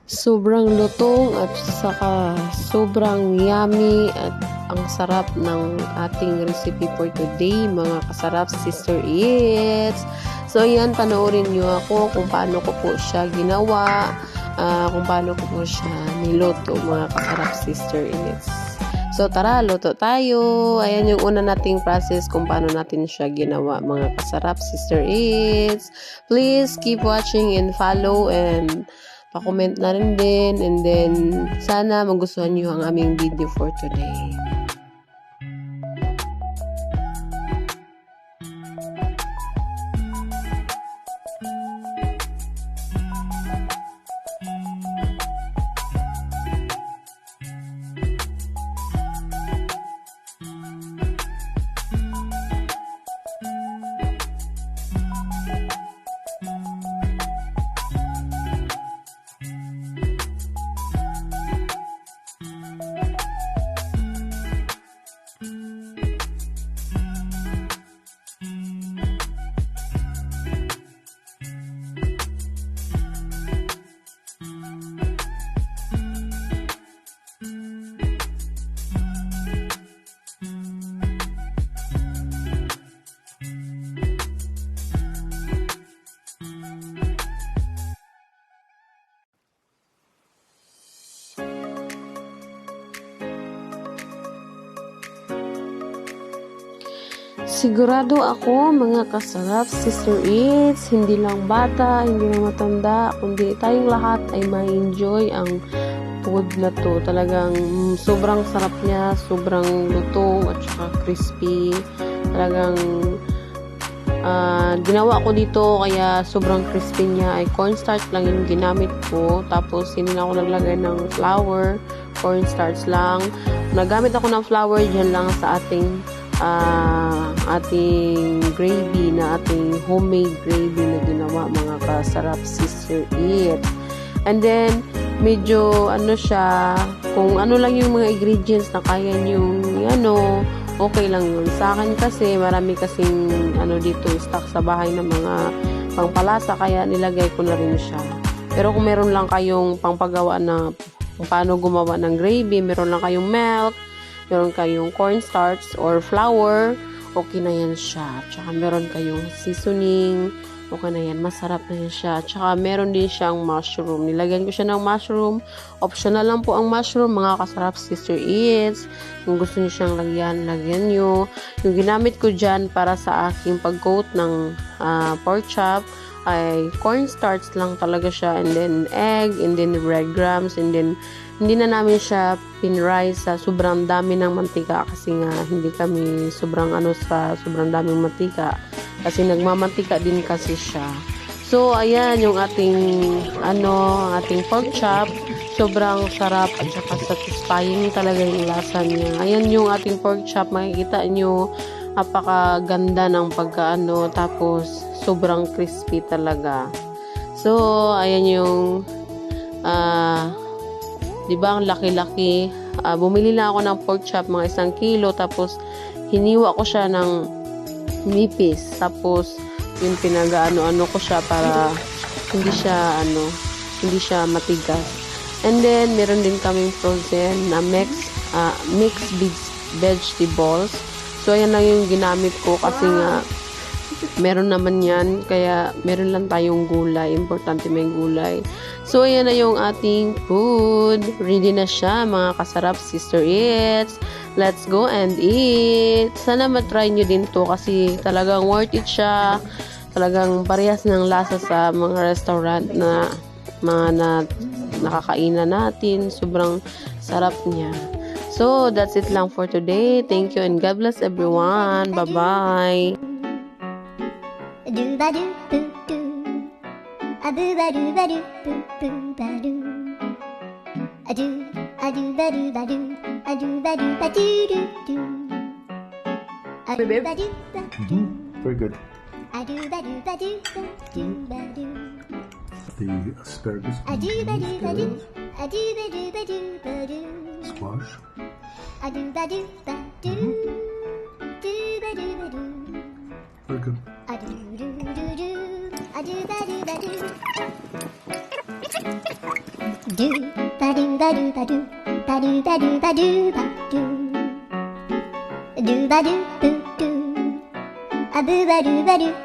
Sobrang lutong at saka sobrang yummy at ang sarap ng ating recipe for today, mga kasarap Sister Eats. So yan, panoorin nyo ako kung paano ko po siya ginawa, kung paano ko po siya niluto, mga kasarap Sister Eats. So tara, luto tayo. Ayan yung una nating process kung paano natin siya ginawa, mga kasarap Sister Eats. Please keep watching and follow and pa-comment na rin din, and then sana magustuhan nyo ang aming video for today. Sigurado ako, mga kasarap Sister Eats, hindi lang bata, hindi lang matanda, kundi tayong lahat ay ma-enjoy ang food na to. Talagang sobrang sarap niya, sobrang lutong at saka crispy. Talagang ginawa ko dito kaya sobrang crispy niya ay cornstarch lang yung ginamit ko. Tapos hindi na ako naglagay ng flour, cornstarch lang. Nagamit ako ng flour dyan lang sa ating gravy, na ating homemade gravy na ginawa, mga kasarap Sister Eats. And then medyo siya, kung ano lang yung mga ingredients na kaya nyo, okay lang yun. Sa akin kasi marami kasing dito stock sa bahay ng mga pangpalasa, kaya nilagay ko na rin siya. Pero kung meron lang kayong pangpagawa na kung paano gumawa ng gravy, meron lang kayong milk, meron kayong cornstarch or flour, okay na yan siya. Tsaka meron kayong seasoning, okay na yan. Masarap na yan siya. Tsaka meron din siyang mushroom. Nilagyan ko siya ng mushroom. Optional lang po ang mushroom, mga kasarap Sister Eats. Kung gusto niyo siyang lagyan, lagyan nyo. Yung ginamit ko dyan para sa aking pag-coat ng pork chop ay cornstarch lang talaga siya, and then egg, and then breadcrumbs, and then hindi na namin siya pinrice sa sobrang dami ng mantika kasi nga hindi kami sobrang sa sobrang daming mantika kasi nagmamantika din kasi siya. So ayan yung ating ating pork chop, sobrang sarap at saka satisfying talaga yung lasa niya. Ayan yung ating pork chop, makikita nyo napakaganda ng tapos sobrang crispy talaga. So ayan yung diba ang laki-laki. Bumili na ako ng pork chop, mga 1 kilo, tapos hiniwa ko siya ng nipis, tapos yung ko siya para hindi siya matigas. And then meron din kaming frozen na mixed vegetables. So ayan lang yung ginamit ko kasi nga meron naman yan, kaya meron lang tayong gulay. Importante may gulay. So, ayan na yung ating food. Ready na siya, mga kasarap Sister Eats. Let's go and eat. Sana matry nyo din to kasi talagang worth it siya. Talagang parehas ng lasa sa mga restaurant na nakakainan natin. Sobrang sarap niya. So, that's it lang for today. Thank you and God bless everyone. Bye-bye. A boo ba doo ba doo boo boo ba doo. A doo ba doo ba doo. A doo ba doo ba doo doo doo. A doo ba doo ba doo. Very good. A doo ba doo ba doo doo ba doo. The asparagus. A doo ba doo ba doo. A doo ba doo ba doo ba doo. Squash. A doo ba doo ba doo. Doo ba doo ba doo. Very good. A doo doo doo doo. A doo ba doo ba doo. Do ba do ba do ba do ba do ba do ba do ba do do ba do boo do a boo ba do ba do